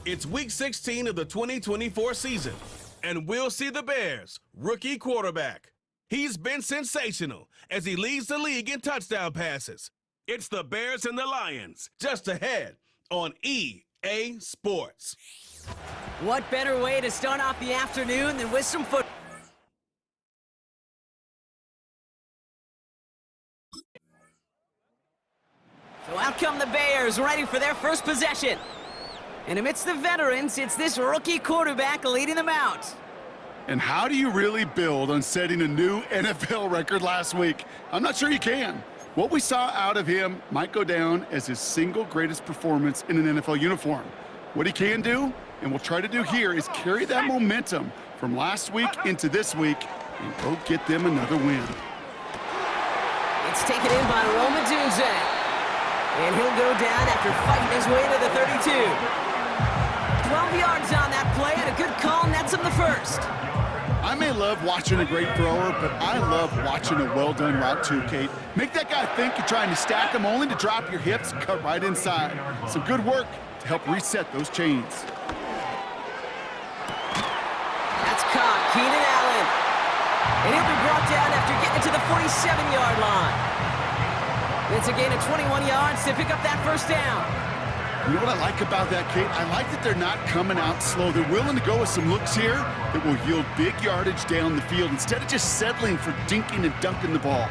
It's Week 16 of the 2024 season, and we'll see the Bears' rookie quarterback. He's been sensational as he leads the league in touchdown passes. It's the Bears and the Lions, just ahead on EA Sports. What better way to start off the afternoon than with some football? So out come the Bears, ready for their first possession. And amidst the veterans, it's this rookie quarterback leading them out. And how do you really build on setting a new NFL record last week? I'm not sure you can. What we saw out of him might go down as his single greatest performance in an NFL uniform. What he can do, and we'll try to do here, is carry that momentum from last week into this week and go get them another win. It's taken in by Roman Dunze. And he'll go down after fighting his way to the 32. 12 yards on that play, and a good call nets him the first. I may love watching a great thrower, but I love watching a well-done route too, Kate. Make that guy think you're trying to stack him only to drop your hips and cut right inside. Some good work to help reset those chains. That's caught, Keenan Allen. And he'll be brought down after getting to the 47-yard line. It's a gain of 21 yards to pick up that first down. You know what I like about that, Kate? I like that they're not coming out slow. They're willing to go with some looks here that will yield big yardage down the field instead of just settling for dinking and dunking the ball.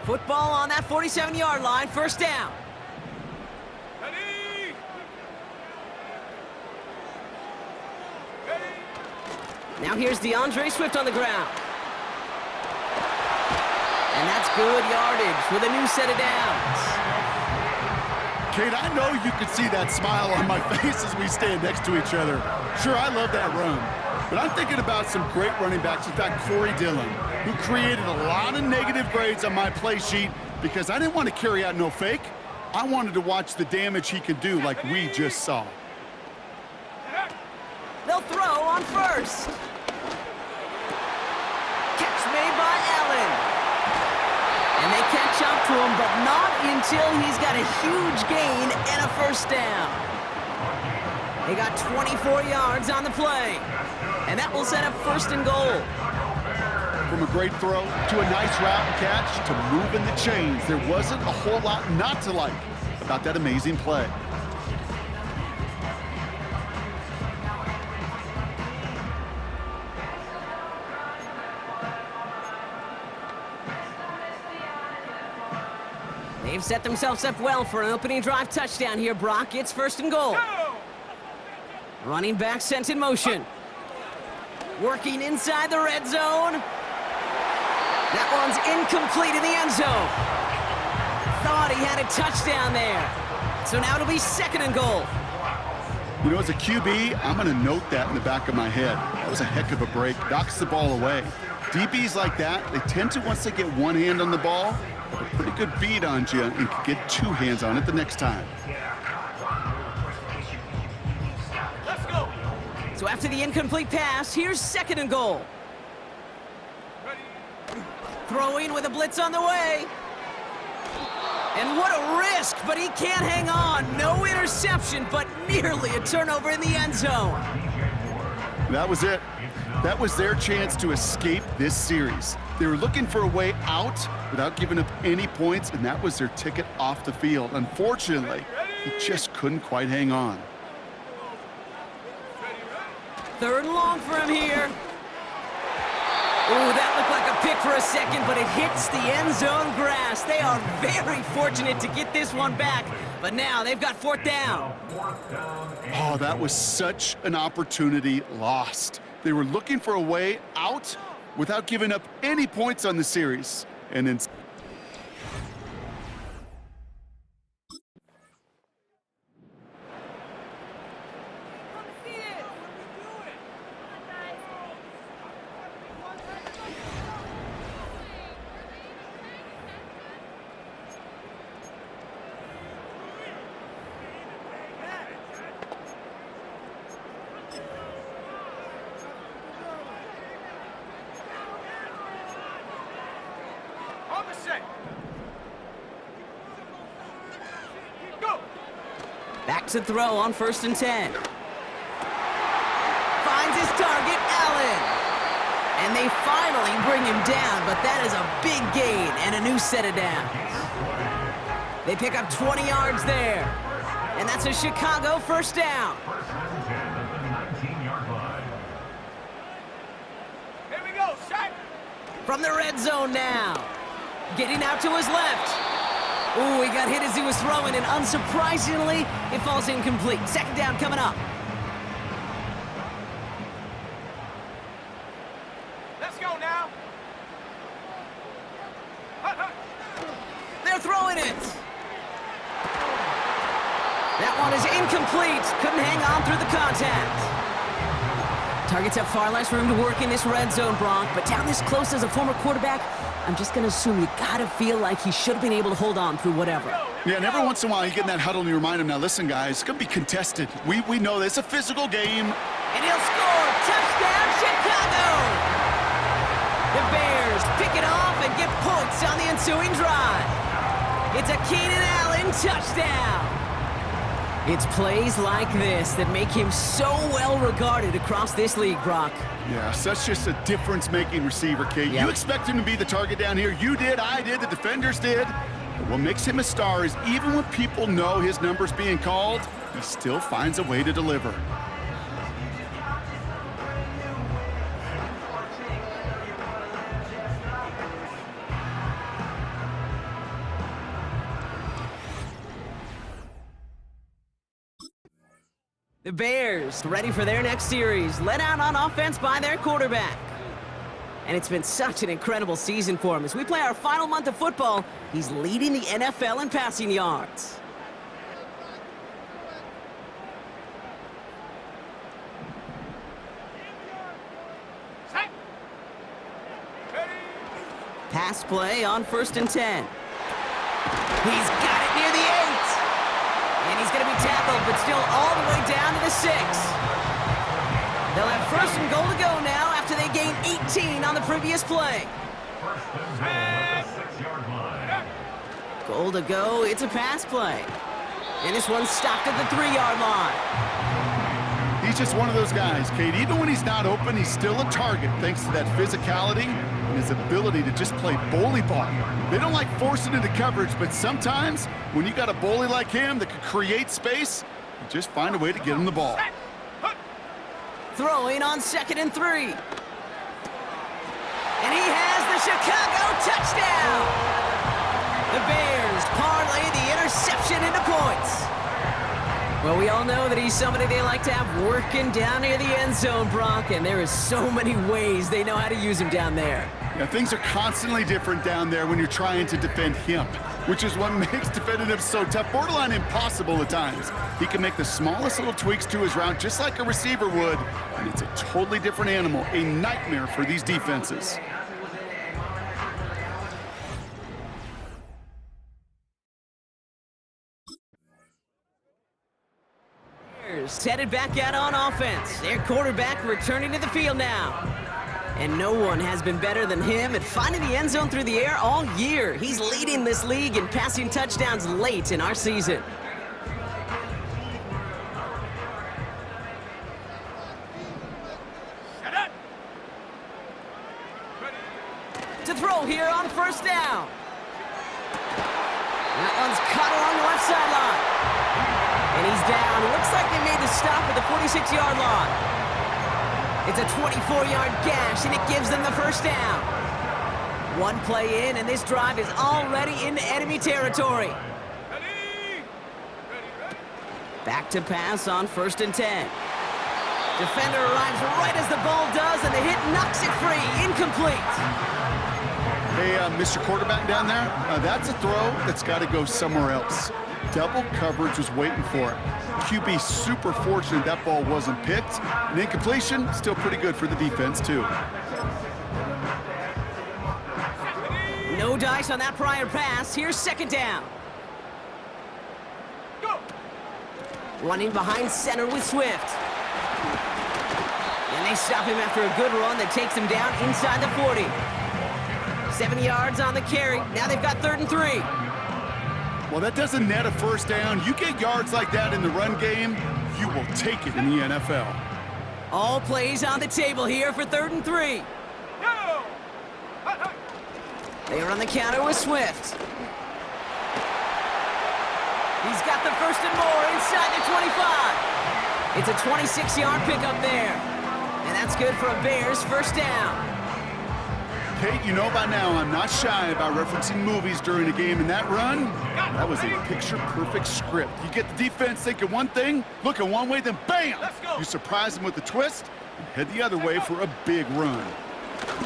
Football on that 47-yard line, first down. Ready? Now here's DeAndre Swift on the ground. And that's good yardage with a new set of downs. Kate, I know you can see that smile on my face as we stand next to each other. Sure, I love that run. But I'm thinking about some great running backs. In fact, Corey Dillon, who created a lot of negative grades on my play sheet because I didn't want to carry out no fake. I wanted to watch the damage he could do like we just saw. They'll throw on first. Catch made by Allen. And they catch up to him, but not until he's got a huge gain and a first down. They got 24 yards on the play. And that will set up first and goal. From a great throw to a nice route and catch to moving the chains, there wasn't a whole lot not to like about that amazing play. They've set themselves up well for an opening drive touchdown here, Brock. It's first and goal. Running back sent in motion. Working inside the red zone. That one's incomplete in the end zone. Thought he had a touchdown there. So now it'll be second and goal. You know, as a QB, I'm going to note that in the back of my head. That was a heck of a break. Knocks the ball away. DBs like that, they tend to, once they get one hand on the ball, have a pretty good beat on you and can get two hands on it the next time. Let's go. So after the incomplete pass, here's second and goal. Throwing with a blitz on the way. And what a risk, but he can't hang on. No interception, but nearly a turnover in the end zone. That was it. That was their chance to escape this series. They were looking for a way out without giving up any points, and that was their ticket off the field. Unfortunately, he just couldn't quite hang on. Third and long for him here. Ooh, that looked like a pick for a second, but it hits the end zone grass. They are very fortunate to get this one back, but now they've got fourth down. Oh, that was such an opportunity lost. They were looking for a way out without giving up any points on the series. And then On the Back to throw on 1st and 10. Finds his target, Allen. And they finally bring him down, but that is a big gain and a new set of downs. They pick up 20 yards there. And that's a Chicago 1st down. Here we go, shot. From the red zone now. Getting out to his left. Ooh, he got hit as he was throwing, and unsurprisingly, it falls incomplete. 2nd down coming up. Let's go now. They're throwing it. That one is incomplete. Couldn't hang on through the contact. Targets have far less room to work in this red zone, Bronk, but down this close as a former quarterback, I'm just going to assume you got to feel like he should have been able to hold on through whatever. Yeah, and every once in a while you get in that huddle and you remind him, now listen, guys, it's going to be contested. We know this. It's a physical game. And he'll score. Touchdown, Chicago! The Bears pick it off and get points on the ensuing drive. It's a Keenan Allen touchdown. It's plays like this that make him so well regarded across this league, Brock. Yeah, such just a difference-making receiver, Kate. Yep. You expect him to be the target down here. You did, I did, the defenders did. But what makes him a star is even when people know his number's being called, he still finds a way to deliver. The Bears ready for their next series, led out on offense by their quarterback. And it's been such an incredible season for him. As we play our final month of football, he's leading the NFL in passing yards. Set. Ready. Pass play on 1st and 10. He's got it near the 8. And he's going to be tackled, but still all the way down to the 6. They'll have 1st and goal to go now after they gain 18 on the previous play. Goal to go, it's a pass play. And this one's stopped at the 3-yard line. He's just one of those guys, Kate. Even when he's not open, he's still a target thanks to that physicality and his ability to just play bully ball. They don't like forcing into coverage, but sometimes when you got a bully like him that can create space, you just find a way to get him the ball. Throwing on 2nd and 3. And he has the Chicago touchdown! The Bears parlay the interception into points. Well, we all know that he's somebody they like to have working down near the end zone, Brock, and there is so many ways they know how to use him down there. Yeah, things are constantly different down there when you're trying to defend him, which is what makes defending him so tough, borderline impossible at times. He can make the smallest little tweaks to his route just like a receiver would, and it's a totally different animal, a nightmare for these defenses. Headed back out on offense. Their quarterback returning to the field now. And no one has been better than him at finding the end zone through the air all year. He's leading this league in passing touchdowns late in our season. Set up. Ready. To throw here on 1st down. That one's caught along the left sideline. And he's down. It looks like they made the stop at the 46-yard line. It's a 24-yard gash, and it gives them the 1st down. One play in, and this drive is already into enemy territory. Ready. Ready. Back to pass on 1st and 10. Defender arrives right as the ball does, and the hit knocks it free. Incomplete. Hey, Mr. Quarterback down there, that's a throw that's got to go somewhere else. Double coverage was waiting for it. QB super fortunate that ball wasn't picked. And incompletion, still pretty good for the defense, too. No dice on that prior pass. Here's 2nd down. Go. Running behind center with Swift. And they stop him after a good run that takes him down inside the 40. 7 yards on the carry. Now they've got 3rd and 3. Well, that doesn't net a first down. You get yards like that in the run game, you will take it in the NFL. All plays on the table here for 3rd and 3. No! They are on the counter with Swift. He's got the 1st and more inside the 25. It's a 26-yard pickup there. And that's good for a Bears first down. Kate, you know by now I'm not shy about referencing movies during a game, and that run, that was a picture-perfect script. You get the defense thinking one thing, looking one way, then bam! You surprise them with a twist and head the other way for a big run.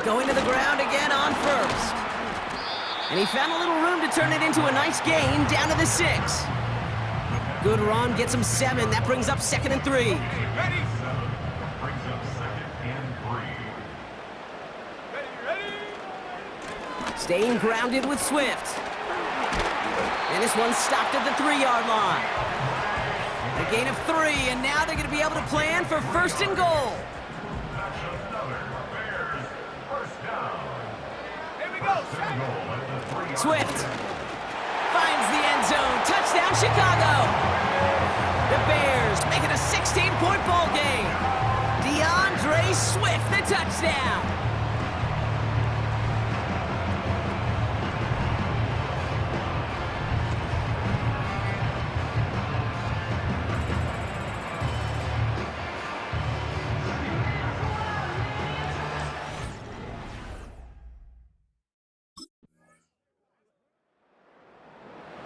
Going to the ground again on 1st. And he found a little room to turn it into a nice gain down to the 6. Good run, gets him 7. That brings up 2nd and 3. Ready? Brings up 2nd and 3. Ready? Staying grounded with Swift. And this one's stopped at the 3-yard line. A gain of 3, and now they're going to be able to plan for 1st and goal. Here we go. Swift finds the end zone. Touchdown, Chicago. The Bears make it a 16-point ball game. DeAndre Swift, the touchdown.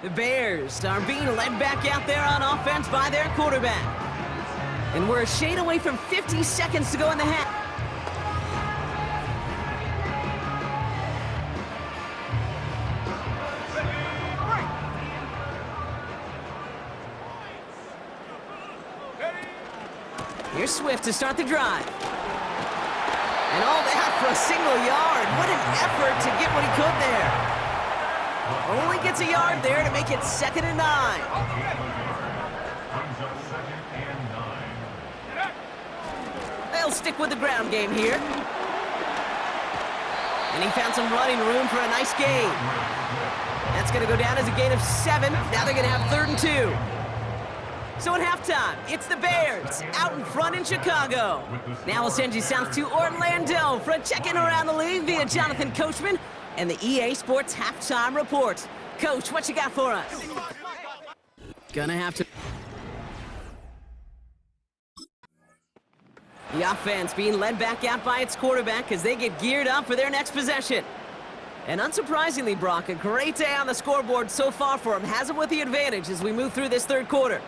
The Bears are being led back out there on offense by their quarterback. And we're a shade away from 50 seconds to go in the half. Here's Swift to start the drive. And all that for a single yard. What an effort to get what he could there. Only gets a yard there to make it 2nd and 9. They'll stick with the ground game here. And he found some running room for a nice gain. That's going to go down as a gain of 7. Now they're going to have 3rd and 2. So at halftime, it's the Bears out in front in Chicago. Now we'll send you south to Orlando for a check-in around the league via Jonathan Coachman and the EA Sports Halftime Report. Coach, what you got for us? Gonna have to... The offense being led back out by its quarterback as they get geared up for their next possession. And unsurprisingly, Brock, a great day on the scoreboard so far for him. Has him with the advantage as we move through this 3rd quarter.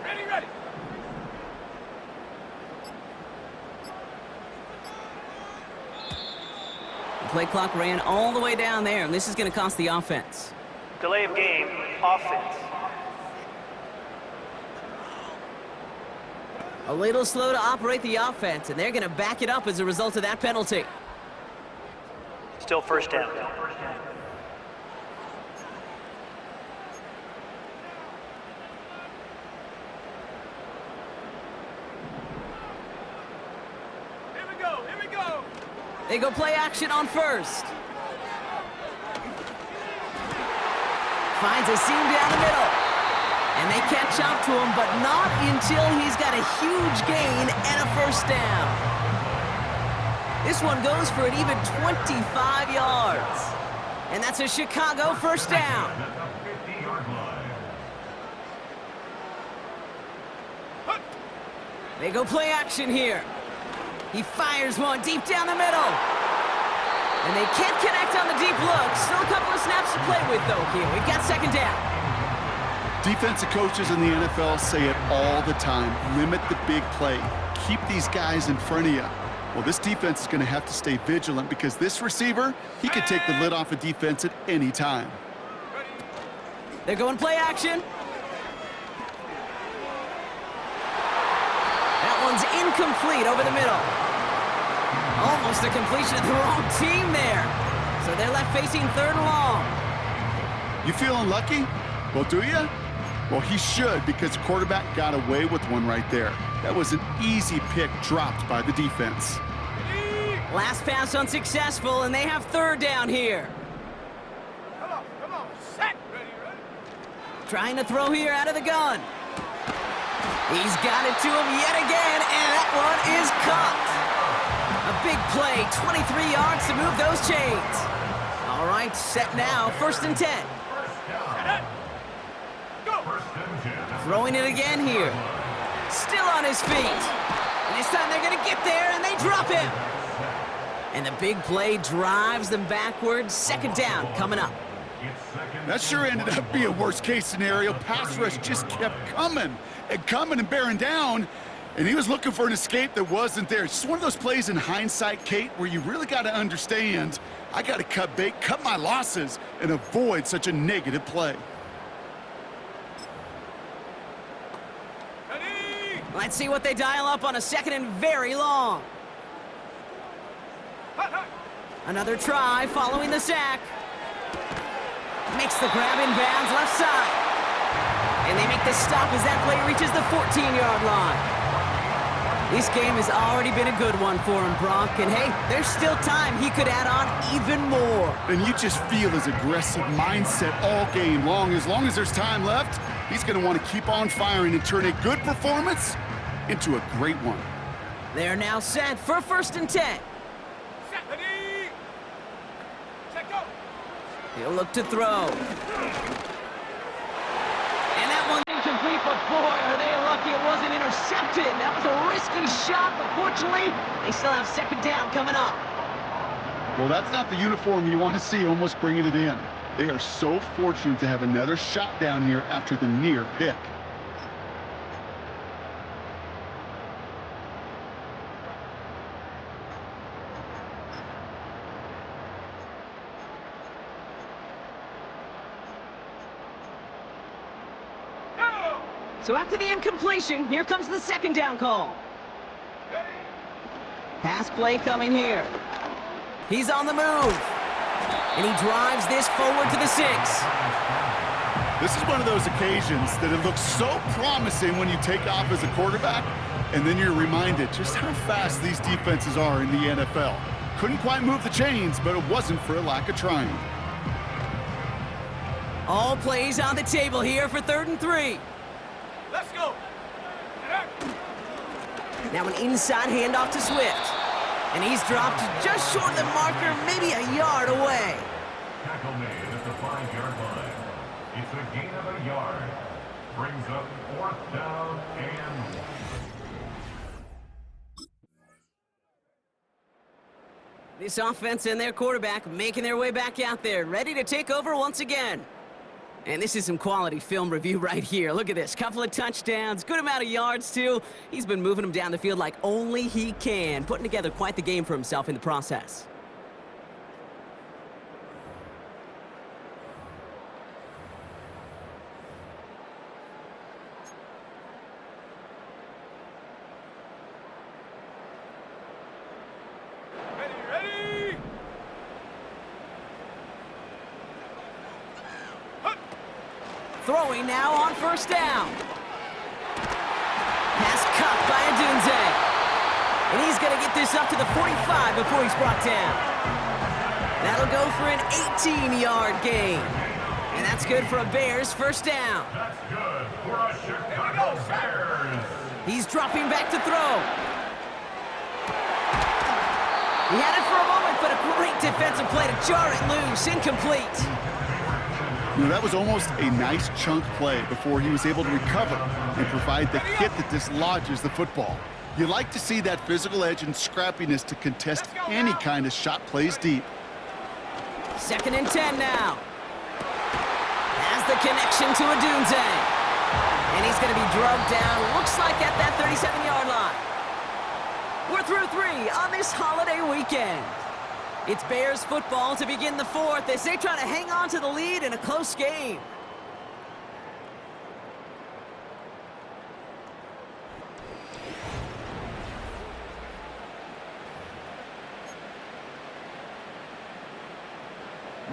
Ready. The play clock ran all the way down there, and this is going to cost the offense. Delay of game, offense. A little slow to operate the offense, and they're going to back it up as a result of that penalty. Still first down. Here we go. They go play action on 1st. Finds a seam down the middle. And they catch up to him, but not until he's got a huge gain and a 1st down. This one goes for an even 25 yards. And that's a Chicago 1st down. They go play action here. He fires one deep down the middle. And they can't connect on the deep look. Still a couple of snaps to play with, though, here. We've got 2nd down. Defensive coaches in the NFL say it all the time. Limit the big play. Keep these guys in front of you. Well, this defense is going to have to stay vigilant because this receiver, he could take the lid off a defense at any time. They're going play action. That one's incomplete over the middle. Almost a completion of the wrong team there. So they're left facing 3rd and long. You feeling lucky? Well, do you? Well, he should, because the quarterback got away with one right there. That was an easy pick dropped by the defense. Last pass unsuccessful, and they have 3rd down here. Come on, set. Ready. Trying to throw here out of the gun. He's got it to him yet again, and that one is caught. A big play, 23 yards to move those chains. All right, set now, 1st and 10. Go. Throwing it again here. Still on his feet. And this time they're going to get there, and they drop him. And the big play drives them backwards. 2nd down coming up. That sure ended up being a worst-case scenario. Pass rush just kept coming and bearing down, and he was looking for an escape that wasn't there. It's just one of those plays in hindsight, Kate, where you really got to understand, I got to cut bait, cut my losses, and avoid such a negative play. Ready. Let's see what they dial up on a 2nd and very long. Another try following the sack. Makes the grab in bounds left side. And they make the stop as that play reaches the 14-yard line. This game has already been a good one for him, Brock. And hey, there's still time he could add on even more. And you just feel his aggressive mindset all game long. As long as there's time left, he's going to want to keep on firing and turn a good performance into a great one. They're now set for 1st and 10. Set. Ready. Set. Go. He'll look to throw. And that one's incomplete, but boy, are they lucky it wasn't intercepted. That was a risky shot, but fortunately, they still have 2nd down coming up. Well, that's not the uniform you want to see almost bringing it in. They are so fortunate to have another shot down here after the near pick. So after the incompletion, here comes the 2nd down call. Pass play coming here. He's on the move. And he drives this forward to the 6. This is one of those occasions that it looks so promising when you take off as a quarterback, and then you're reminded just how fast these defenses are in the NFL. Couldn't quite move the chains, but it wasn't for a lack of trying. All plays on the table here for 3rd and 3. Let's go. Now an inside handoff to Swift. And he's dropped just short of the marker, maybe a yard away. Tackle made at the 5-yard line. It's a gain of a yard. Brings up 4th down and 1. This offense and their quarterback making their way back out there, ready to take over once again. And this is some quality film review right here. Look at this. Couple of touchdowns, good amount of yards, too. He's been moving them down the field like only he can, putting together quite the game for himself in the process. Ready. Throwing now on 1st down. Pass cut by Adunze. And he's going to get this up to the 45 before he's brought down. That'll go for an 18-yard gain. And that's good for a Bears 1st down. That's good for a Chicago Bears. He's dropping back to throw. He had it for a moment, but a great defensive play to jar it loose. Incomplete. You know, that was almost a nice chunk play before he was able to recover and provide the hit that dislodges the football. You like to see that physical edge and scrappiness to contest any kind of shot plays deep. 2nd and 10 now. Has the connection to Adunze. And he's going to be drugged down, looks like at that 37-yard line. We're through 3 on this holiday weekend. It's Bears football to begin the 4th as they try to hang on to the lead in a close game.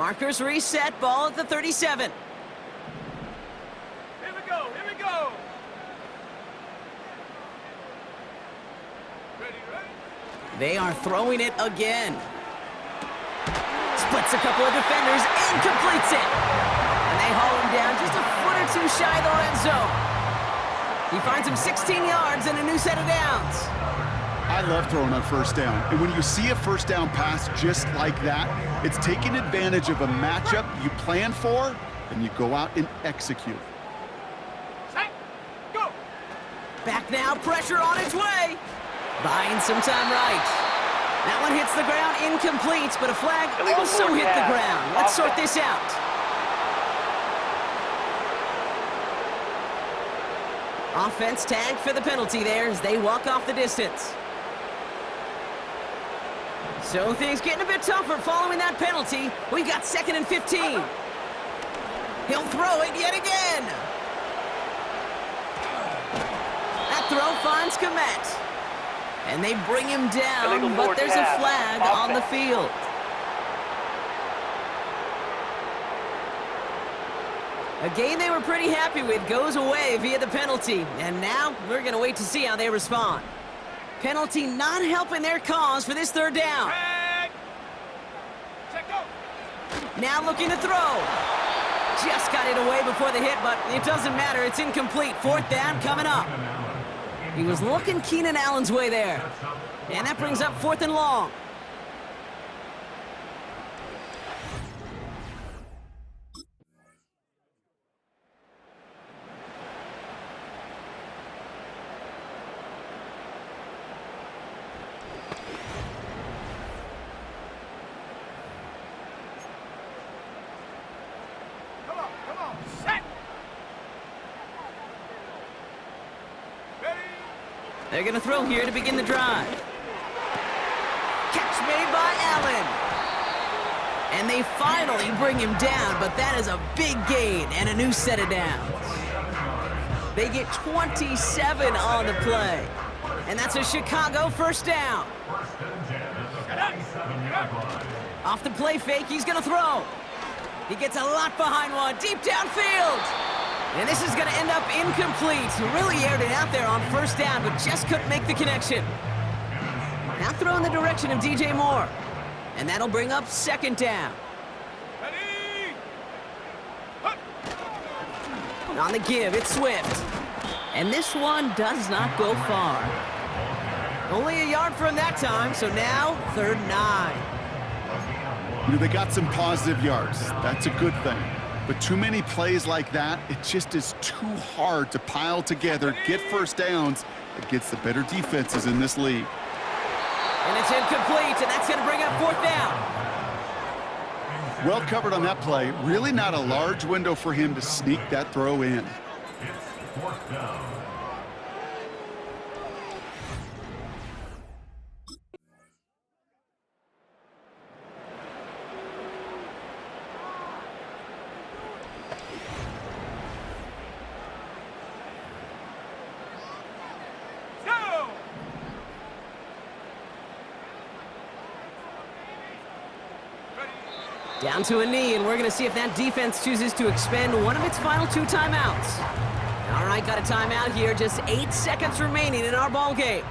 Markers reset, ball at the 37. Here we go, here we go. Ready, ready? They are throwing it again. Splits a couple of defenders and completes it. And they haul him down just a foot or two shy of the red zone. He finds him 16 yards and a new set of downs. I love throwing on first down. And when you see a first down pass just like that, it's taking advantage of a matchup you plan for, and you go out and execute. Set, go. Back now, pressure on its way. Buying some time right. That one hits the ground, incomplete, but a flag Illegal also board hit the pass. ground. Let's sort this out. Offense tagged for the penalty there as they walk off the distance. So things getting a bit tougher following that penalty. We've got 2nd and 15. He'll throw it yet again. That throw finds Komet. And they bring him down, Illegal but board there's a pass. flag on the Offense. field. A game they were pretty happy with goes away via the penalty. And now we're going to wait to see how they respond. Penalty not helping their cause for this 3rd down. Set. Set, go. Now looking to throw. Just got it away before the hit, but it doesn't matter. It's incomplete. 4th down coming up. He was looking Keenan Allen's way there. And that brings up 4th and long. Come on, set. Ready? They're going to throw here to begin the drive. Catch made by Allen. And they finally bring him down, but that is a big gain and a new set of downs. They get 27 on the play. And that's a Chicago 1st down. Off the play fake, he's going to throw. He gets a lot behind one, deep downfield. And this is going to end up incomplete. Really aired it out there on 1st down, but just couldn't make the connection. Now throw in the direction of DJ Moore. And that'll bring up 2nd down. Ready? Hut. On the give, it's Swift. And this one does not go far. Only a yard from that time, so now 3rd and 9. You know, they got some positive yards. That's a good thing. But too many plays like that, it just is too hard to pile together, get first downs against the better defenses in this league. And it's incomplete, and that's going to bring up 4th down. Well covered on that play. Really not a large window for him to sneak that throw in. It's 4th down. Go. Ready? Down to a knee, and we're going to see if that defense chooses to expend one of its final 2 timeouts. All right, got a timeout here. Just 8 seconds remaining in our ball game.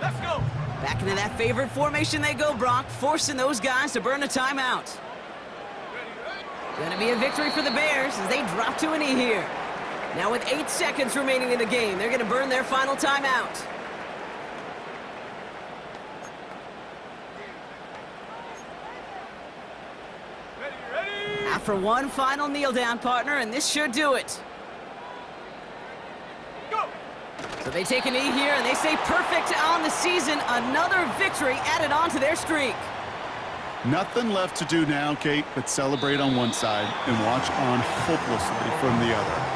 Let's go. Back into that favorite formation they go, Brock, forcing those guys to burn a timeout. Ready, ready? Going to be a victory for the Bears as they drop to a knee here. Now with 8 seconds remaining in the game, they're going to burn their final timeout. Ready, ready? After one final kneel down, partner, and this should do it. Go. So they take a knee here, and they stay perfect on the season. Another victory added on to their streak. Nothing left to do now, Kate, but celebrate on one side and watch on hopelessly from the other.